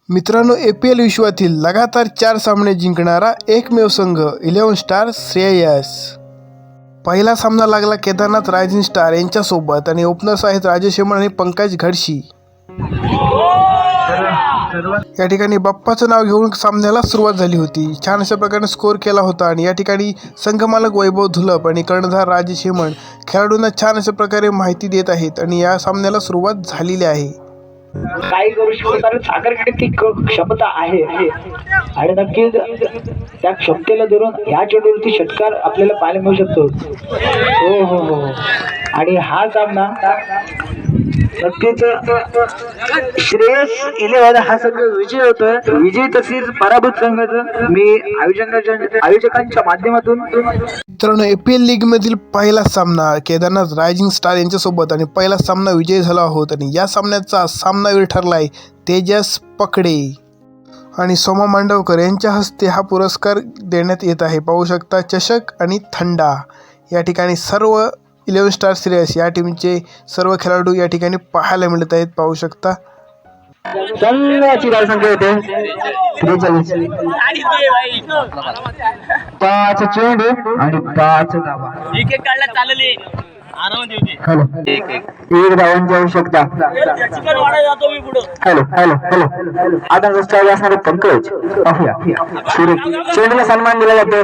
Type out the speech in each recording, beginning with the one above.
मित्रांनो, APL विश्वातील लगातार 4 सामने जिंकणारा एकमेव संघ 11 स्टार श्रेयस. पहिला सामना लागला केदारनाथ रायझिंग स्टार यांच्यासोबत आणि ओपनर्स आहेत राजेश हेमण आणि पंकज घडशी. या ठिकाणी बाप्पाचं नाव घेऊन सामन्याला सुरुवात झाली होती. छान अशा प्रकारे स्कोअर केला होता आणि या ठिकाणी संघमालक वैभव धुलप आणि कर्णधार राजेश हेमण खेळाडूंना छान अशा प्रकारे माहिती देत आहेत आणि या सामन्याला सुरुवात झालेली आहे. काही करू शकतात सागरकडे ती क्षमता आहे आणि नक्कीच त्या क्षमतेला धरून ह्या चेंडूवरती षटकार आपल्याला पाहायला मिळू शकतो. हो हो हो आणि हा सामना नक्कीच श्रेयस 11 हा संघ विजय होतोय. विजय तसेच पराभूत संघाचं मी आयोजकांच्या माध्यमातून. मित्रांनो, APL लीग मधील पहिला सामना केदारनाथ रायझिंग स्टार यांच्यासोबत आणि पहिला सामना विजय झाला आहोत आणि या सामन्याचा सामनावीर ठरलाय तेजस पकडे आणि सोमा मांडवकर यांच्या हस्ते हा पुरस्कार देण्यात येत आहे. पाहू शकता चषक आणि थंडा. या ठिकाणी सर्व 11 स्टार श्रेयस या टीमचे सर्व खेळाडू या ठिकाणी पाहायला मिळत आहेत. पाहू शकता संघाची संख्या येते 43. 5 चेंडू आणि 5 धावा. एक धावांची आवश्यकता. हॅलो हॅलो हॅलो आता रस्त्यावर असणारे पंकज चेंडूला सन्मान दिला जातो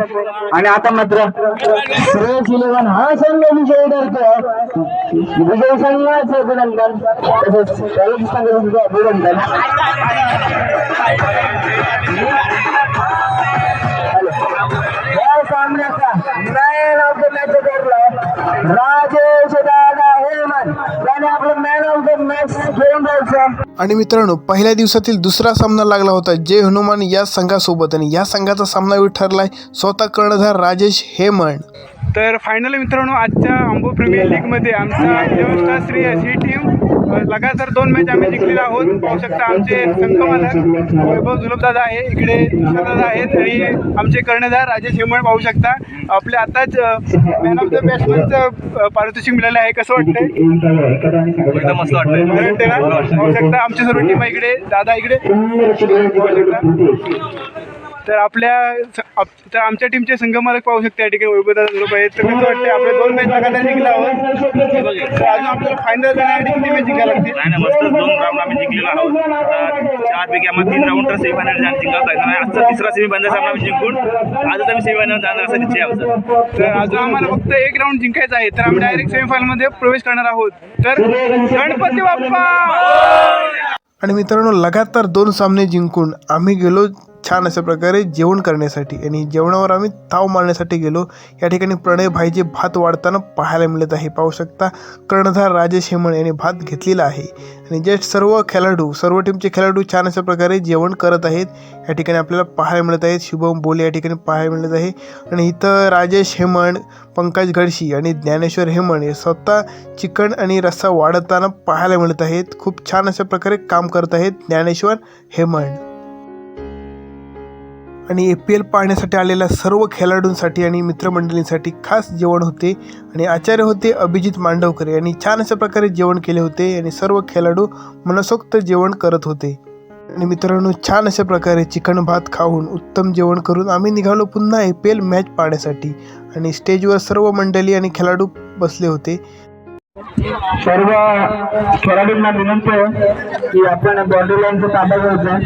आणि आता मात्र श्रेयस 11 हा संघ विजयी ठरतो. विजयी संघाचं अभिनंदन तसेच संघाचं अभिनंदन. या सामन्याचा मॅन ऑफ द मॅच ठरला राजेश दादा हेमन त्याने आपलं मॅन ऑफ द मॅच घेऊन जायचं. आणि मित्रांनो, पहिल्या दिवसातील दुसरा सामना लागला होता जय हनुमान या संघासोबत आणि या संघाचा सामनावीर ठरलाय स्वतः कर्णधार राजेश हेमण. तर फायनल मित्रांनो, आजच्या आंबो प्रीमियर लीगमध्ये आमचा 11 स्टार श्रेयस ही टीम लगातार 2 मॅच आम्ही जिंकलेला आहोत. पाहू शकता आमचे संघमालक वैभव धुलपदादा आहे, इकडे दादा आहेत आणि आमचे कर्णधार राजेश हेमण. पाहू शकता आपले आताच मॅन ऑफ द बॅट्समनचं पारितोषिक मिळालं आहे. कसं वाटतंय? एकदम मस्त वाटतंय ना. पाहू शकता आमची सर्व टीम इकडे, दादा इकडे. तर आमच्या टीमचे संघमालक पाहू शकता या ठिकाणी वैभवदादा धुलप आहेत. तर कसं वाटतं आपल्या 2 मॅच लगातार जिंकला आहोत. तर अजून आपल्याला फायनल जाण्यासाठी किती मॅच जिंकायला लागतील? नाही मस्त 2 राऊंड आम्ही जिंकलेलो आहोत. 4 पैकी आम्हाला 3 राऊंड तर सेमीफायनल जिंकावं लागणार. आजचा तिसरा सेमीफायनल सामना आम्ही जिंकून आजच आम्ही सेमीफायनल जाणार असं निश्चय आमचा. तर अजून आम्हाला फक्त 1 राऊंड जिंकायचा आहे. तर आम्ही डायरेक्ट सेमीफायनलमध्ये प्रवेश करणार आहोत. तर गणपती बाप्पा. आणि मित्रांनो, लगातार 2 सामने जिंकून आम्ही गेलो छान अशा प्रकारे जेवण करण्यासाठी आणि जेवणावर आम्ही ताव मारण्यासाठी गेलो. या ठिकाणी प्रणय भाईचे भात वाढताना पाहायला मिळत आहे. पाहू शकता कर्णधार राजेश हेमण यांनी भात घेतलेला आहे आणि जस्ट सर्व टीमचे खेळाडू छान अशा प्रकारे जेवण करत आहेत. या ठिकाणी आपल्याला पाहायला मिळत आहेत. शुभम बोले या ठिकाणी पाहायला मिळत आहे आणि इथं राजेश हेमण, पंकज घडशी आणि ज्ञानेश्वर हेमण हे स्वतः चिकन आणि रस्सा वाढताना पाहायला मिळत आहेत. खूप छान अशा प्रकारे काम करत आहेत ज्ञानेश्वर हेमण. आणि APL पाहण्यासाठी आलेल्या सर्व खेळाडूंसाठी आणि मित्रमंडळींसाठी खास जेवण होते आणि आचार्य होते अभिजित मांडवकर यांनी छान अशा प्रकारे जेवण केले होते आणि सर्व खेळाडू मनसोक्त जेवण करत होते. आणि मित्रांनो, छान अशा प्रकारे चिकन भात खाऊन उत्तम जेवण करून आम्ही निघालो पुन्हा APL मॅच पाहण्यासाठी आणि स्टेजवर सर्व मंडळी आणि खेळाडू बसले होते. सर्व खेळाडूंना विनंती आहे की आपण बाउंड्री लाईनचा ताबा घ्यायचा.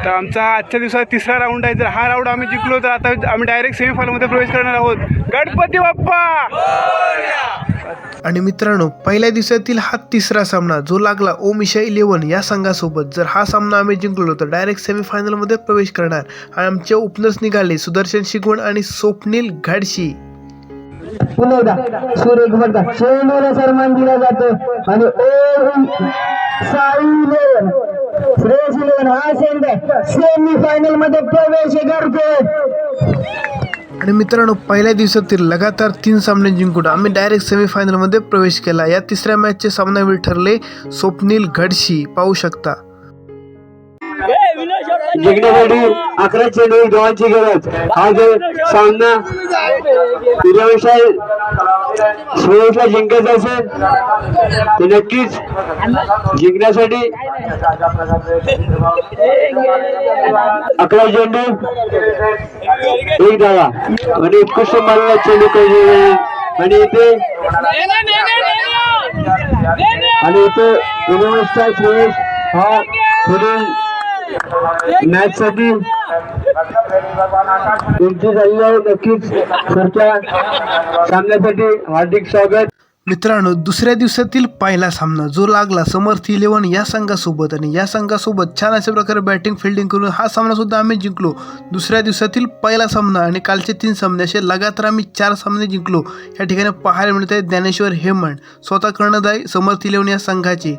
तर आमचा आजच्या दिवसात तिसरा राऊंड आहे. जर हा राऊंड आम्ही जिंकलो तर आता आम्ही डायरेक्ट सेमीफायनलमध्ये प्रवेश करणार आहोत. गणपती बाप्पा. आणि मित्रांनो, पहिल्या दिवसातील हा तिसरा सामना जो लागला ओम ईशा 11 या संघासोबत. जर हा सामना आम्ही जिंकलो तर डायरेक्ट सेमीफायनलमध्ये प्रवेश करणार आणि आमचे ओपनर्स निघाले सुदर्शन शिगवण आणि स्वप्नील घडशी. पुन्हा एकदा सूर्य चेंडूला सन्मान दिला जातो आणि ओम साई 11 श्रेयस 11 हा संघ सेमीफायनल मध्ये प्रवेश करतो. आणि मित्रांनो, पहिल्या दिवसातील लगातार 3 सामने जिंकून आम्ही डायरेक्ट सेमीफायनलमध्ये प्रवेश केला. या तिसऱ्या मॅचचे सामनावीर ठरले स्वप्नील घडशी. पाहू शकता. जिंकण्यासाठी 11 चेंडू धावांची गरज. हा जो सामना श्रेयसला जिंकायचा असेल तर नक्कीच जिंकण्यासाठी 11 चेंडू 1 धावा आणि उत्कृष्ट मारला चेंडू आणि इथे युनिव्हर्सिटी श्रेयस हा पुढील मॅच साठी तुमची झालेली आहे. नक्कीच पुढच्या सामन्यासाठी हार्दिक स्वागत. मित्रांनो, दुसऱ्या दिवसातील पहिला सामना जो लागला समर्थ 11 या संघासोबत आणि या संघासोबत छान अशा प्रकारे बॅटिंग फिल्डिंग करून हा सामना सुद्धा आम्ही जिंकलो. दुसऱ्या दिवसातील पहिला सामना आणि कालचे 3 सामने असे लगातार आम्ही 4 सामने जिंकलो. या ठिकाणी पाहायला मिळत आहे ज्ञानेश्वर हेमंत स्वतः कर्णधार समर्थ 11 या संघाचे.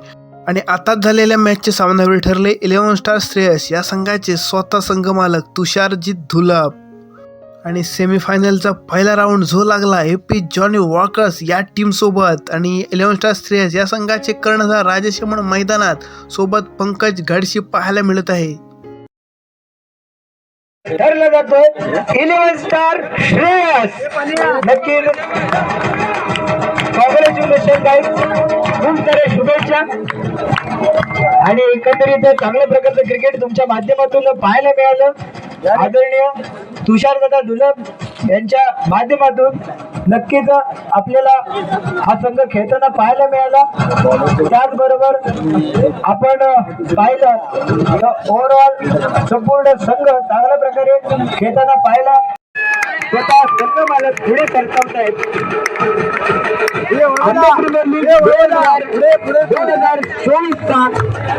आणि आताच झालेल्या मॅचचे सामनावीर ठरले 11 स्टार श्रेयस या संघाचे स्वतः संघमालक तुषारजीत धुलाप. आणि सेमीफायनलचा पहिला राऊंड जो लागला AP जॉनी वॉकर्स या टीमसोबत आणि 11 स्टार श्रेयस या संघाचे कर्णधार राजेश हेमंत मैदानात सोबत पंकज घडशी पाहायला मिळत आहे. ठरलं जातं 11 स्टार श्रेयस. नक्कीच कॉंग्रॅच्युलेशन गाईज, खूप साऱ्या शुभेच्छा. आणि एकंदरीत चांगल्या प्रकारचं क्रिकेट तुमच्या माध्यमातून पाहायला मिळालं. आदरणीय तुषारदादा धुलप यांच्या माध्यमातून नक्कीच आपल्याला हा संघ खेळताना पाहायला मिळाला. त्याचबरोबर आपण पाहिलं ओव्हरऑल संपूर्ण संघ चांगल्या प्रकारे खेळताना पाहायला स्वतः संघ मालक पुढे सरसावतायत. 2024चा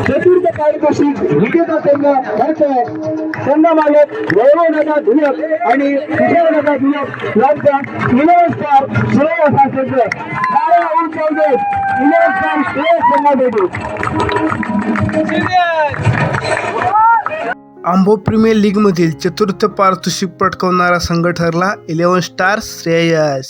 चतुर्थ पारितोषिक विजेता संघ ठरतोय संघ मालक वैभवदादा धुलप आणि तुषारदादा धुलप यांचा 11 स्टार श्रेयस हा संघ. काय उंच 11 स्टार श्रेयस संघासाठी. आंबो प्रीमियर लीगमधील चतुर्थ पारितोषिक पटकावणारा संघ ठरला 11 स्टार श्रेयस.